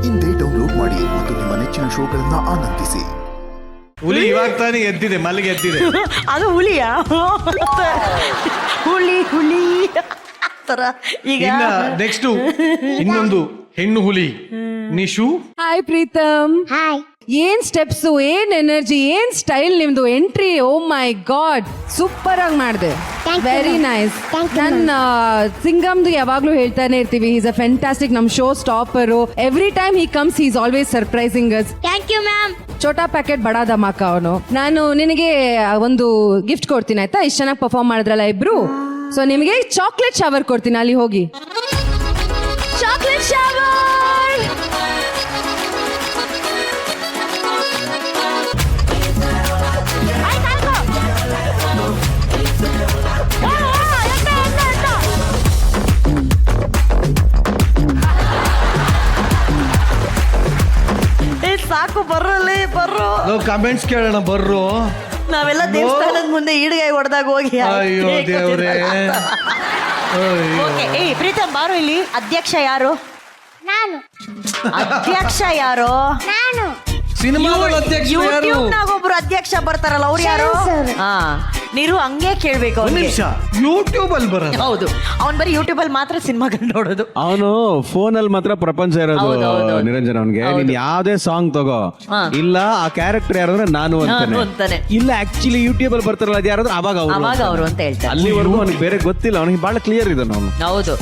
ಇಂದೇ ಡೌನ್ಲೋಡ್ ಮಾಡಿ ಮತ್ತು ನಿಮ್ಮ ನೆಚ್ಚಿನ ಶೋಗಳನ್ನ ಆನಂದಿಸಿ. ಹುಲಿ ಇವಾಗ ತಾನೇ ಎದ್ದಿದೆ, ಮಲ್ಲಿಗೆ ಎದ್ದಿದೆ. ಅದು ಹುಲಿಯಾ? ಹುಲಿ ಹುಲಿ ತರ ಈಗ ನೆಕ್ಸ್ಟ್ ಇನ್ನೊಂದು ಹೆಣ್ಣು ಹುಲಿ ನಿಶು. ಹಾಯ್ ಪ್ರೀತಮ್. ಹಾಯ್. ಏನ್ ಸ್ಟೆಪ್ಸ್, ಏನ್ ಎನರ್ಜಿ, ಏನ್ ಸ್ಟೈಲ್ ನಿಮ್ದು entry. Oh my god, super ಆಗಿ ಮಾಡಿದೆ. Thank you, very ma'am. Nice. Thank you, ನನ್ನ ಸಿಂಗಮ್ದು ಯಾವಾಗ್ಲೂ ಹೇಳ್ತಾನೆ ಇರ್ತೀವಿ, ಈಸ್ ಅ ಫ್ಯಾಂಟಾಸ್ಟಿಕ್, ನಮ್ show stopper. Every time he comes he is always surprising us. Thank you ma'am. ಛೋಟಾ ಪ್ಯಾಕೆಟ್ ಬಡಾ ಧಮಾಕ ಅವನು. ನಾನು ನಿನಗೆ ಒಂದು ಗಿಫ್ಟ್ ಕೊಡ್ತೀನಿ ಆಯ್ತಾ, ಇಷ್ಟು ಚೆನ್ನಾಗಿ ಪರ್ಫಾರ್ಮ್ ಮಾಡಿದ್ರಲ್ಲ ಇಬ್ರು. ಸೊ ನಿಮಗೆ ಚಾಕ್ಲೇಟ್ ಶವರ್ ಕೊಡ್ತೀನಿ, ಅಲ್ಲಿ ಹೋಗಿ ಚಾಕ್ಲೇಟ್ ಶವರ್. ಸಾಕು ಬರ್ರಲ್ಲಿ ಬರ್ರು. ನಾವು ಕಮೆಂಟ್ಸ್ ಕೇಳೋಣ ಬರ್ರು. ನಾವೆಲ್ಲ ದೇವಸ್ಥಾನದ ಮುಂದೆ ಈಡ್ಗಾಯಿ ಹೊಡೆದಾಗ ಹೋಗಿ ಅಯ್ಯೋ ದೇವ್ರೇ. ಓಕೆ. ಏಯ್ ಪ್ರೀತಮ್ ಬಾರು ಇಲ್ಲಿ. ಅಧ್ಯಕ್ಷ ಯಾರು? ನಾನು. ಅಧ್ಯಕ್ಷ ಯಾರು? ನಾನು. ಸಿನಿಮಾದ ಅಧ್ಯಕ್ಷ ಯಾರು? ಯೂಟ್ಯೂಬ್ ನಾಗ ಒಬ್ರು ಅಧ್ಯಕ್ಷ ಬರ್ತಾರಲ್ಲ, ಅವ್ರು ಯಾರು? ಶರಣ್ sir. ಹಾ, ನೀವು ಹಂಗೆ ಕೇಳ್ಬೇಕು ಒಂದ್ ಅವ್ನಿಗೆ. ನಿಮಿಷ, ಯೂಟ್ಯೂಬ್ ಅಲ್ಲಿ ಬರೋದು. ಹೌದು, ಅವ್ನ್ ಬರೀ ಯೂಟ್ಯೂಬ್ ಅಲ್ಲಿ ಮಾತ್ರ ಸಿನಿಮಾಗಳು ನೋಡೋದು. ಅವನು ಫೋನ್ ಅಲ್ಲಿ ಮಾತ್ರ ಪ್ರಪಂಚ ಇರೋದು. ಹೌದು, ಹೌದು, ಹೌದು. ನಿರಂಜನ್ ಅವನ್ಗೆ ನೀನ್ ಯಾವ್ದೇ ಸಾಂಗ್ ತಗೋ, ಹಾ. ಇಲ್ಲ ಆ ಕ್ಯಾರೆಕ್ಟರ್ ಯಾರಂದ್ರೆ ನಾನು ಅಂತಾನೆ. ಅಂತಾನೆ, ಇಲ್ಲ ಆಕ್ಚುಲಿ ಯೂಟ್ಯೂಬ್ ಅಲ್ಲಿ ಬರ್ತಾರಲ್ಲ ಅದು ಯಾರಾದ್ರೂ ಅವಾಗ ಅವಾಗ ಅವರು ಅಂತ ಹೇಳ್ತಾರೆ. ಅಲ್ಲಿವರೆಗೂ ಅವ್ನಿಗೆ ಬೇರೆ ಗೊತ್ತಿಲ್ಲ, ಅವನಿಗೆ ಬಹಳ ಕ್ಲಿಯರ್ ಇದೆ ಅವನು. ಹೌದು.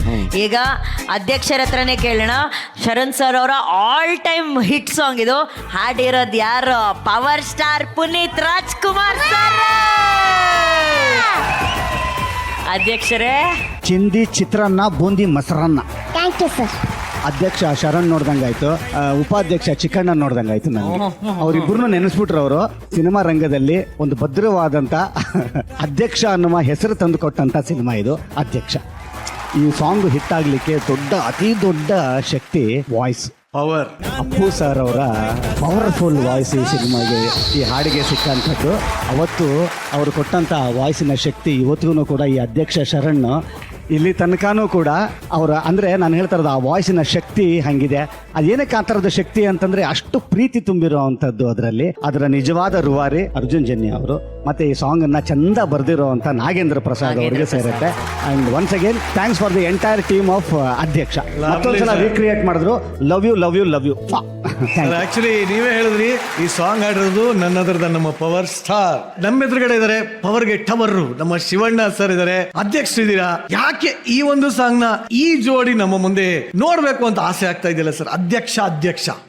ಈಗ ಅಧ್ಯಕ್ಷರ ಹತ್ರನೇ ಕೇಳೋಣ. ಶರಣ್ ಸರ್ ಅವರ ಆಲ್ ಟೈಮ್ ಹಿಟ್ ಸಾಂಗ್ ಇದು. ಹಾಡಿರೋದು ಯಾರು? Power star Puneeth Rajkumar sir. ಅಧ್ಯಕ್ಷರೇ, ಚಿಂದಿ ಚಿತ್ರಾನ್ನ ಬೂಂದಿ ಮೊಸರನ್ನ. Thank you sir. Adhyaksha Sharan ನೋಡ್ದಂಗಾಯ್ತು, ಉಪಾಧ್ಯಕ್ಷ ಚಿಕ್ಕಣ್ಣ ನೋಡ್ದಂಗಾಯ್ತು. ನನಗೆ ಅವರಿಬ್ಬರನ್ನು ನೆನೆಸ್ಬಿಟ್ರು. ಅವರು ಸಿನಿಮಾ ರಂಗದಲ್ಲಿ ಒಂದು ಭದ್ರವಾದಂಥ ಅಧ್ಯಕ್ಷ ಅನ್ನುವ ಹೆಸರು ತಂದು ಕೊಟ್ಟಂಥ ಸಿನಿಮಾ ಇದು ಅಧ್ಯಕ್ಷ. ಈ ಸಾಂಗ್ ಹಿಟ್ ಆಗ್ಲಿಕ್ಕೆ ಅತಿ ದೊಡ್ಡ ಶಕ್ತಿ ವಾಯ್ಸ್. ಪವರ್ ಅಪ್ಪು ಸರ್ ಅವರ ಪವರ್ಫುಲ್ ವಾಯ್ಸ್ ಈ ಸಿನಿಮಾಗೆ, ಈ ಹಾಡಿಗೆ ಸಿಕ್ಕಂಥದ್ದು. ಅವತ್ತು ಅವರು ಕೊಟ್ಟಂಥ ವಾಯ್ಸಿನ ಶಕ್ತಿ ಇವತ್ತಿಗೂ ಕೂಡ ಈ ಅಧ್ಯಕ್ಷ ಶರಣ್ ಇಲ್ಲಿ ತನಕನೂ ಕೂಡ ಅವರ, ಅಂದರೆ ನಾನು ಹೇಳ್ತಾ ಇರೋದು ಆ ವಾಯ್ಸಿನ ಶಕ್ತಿ ಹಂಗಿದೆ. ಅದೇನಕ್ಕೆ ಆ ಥರದ ಶಕ್ತಿ ಅಂತಂದರೆ ಅಷ್ಟು ಪ್ರೀತಿ ತುಂಬಿರೋ ಅಂಥದ್ದು ಅದರಲ್ಲಿ. ಅದರ ನಿಜವಾದ ರೂವಾರಿ ಅರ್ಜುನ್ ಜನ್ಯ ಅವರು, ಮತ್ತು ಈ ಸಾಂಗನ್ನು ಚಂದ ಬರೆದಿರೋ ಅಂಥ ನಾಗೇಂದ್ರ ಪ್ರಸಾದ್ ಅವರಿಗೆ ಸೇರುತ್ತೆ. And once again thanks for the entire team of Adhyaksha. ಮತ್ತೊಂದ್ಸಲ ರೀಕ್ರಿಯೇಟ್ ಮಾಡಿದ್ರು. Love you love you love you. Actually ನೀವೇ ಹೇಳಿದ್ರಿ, ಈ ಸಾಂಗ್ ಹಾಡಿರೋದು ನನ್ನದ್ರದ ನಮ್ಮ ಪವರ್ ಸ್ಟಾರ್. ನಮ್ಮ ಎದುರುಗಡೆ ಇದಾರೆ ಪವರ್ಗೆ ಟವರು ನಮ್ಮ ಶಿವಣ್ಣ ಸರ್ ಇದಾರೆ, ಅಧ್ಯಕ್ಷರು ಇದ್ದೀರಾ. ಯಾಕೆ ಈ ಒಂದು ಸಾಂಗ್ ನ ಈ ಜೋಡಿ ನಮ್ಮ ಮುಂದೆ ನೋಡ್ಬೇಕು ಅಂತ ಆಸೆ ಆಗ್ತಾ ಇದೆಯಲ್ಲ ಸರ್? ಅಧ್ಯಕ್ಷ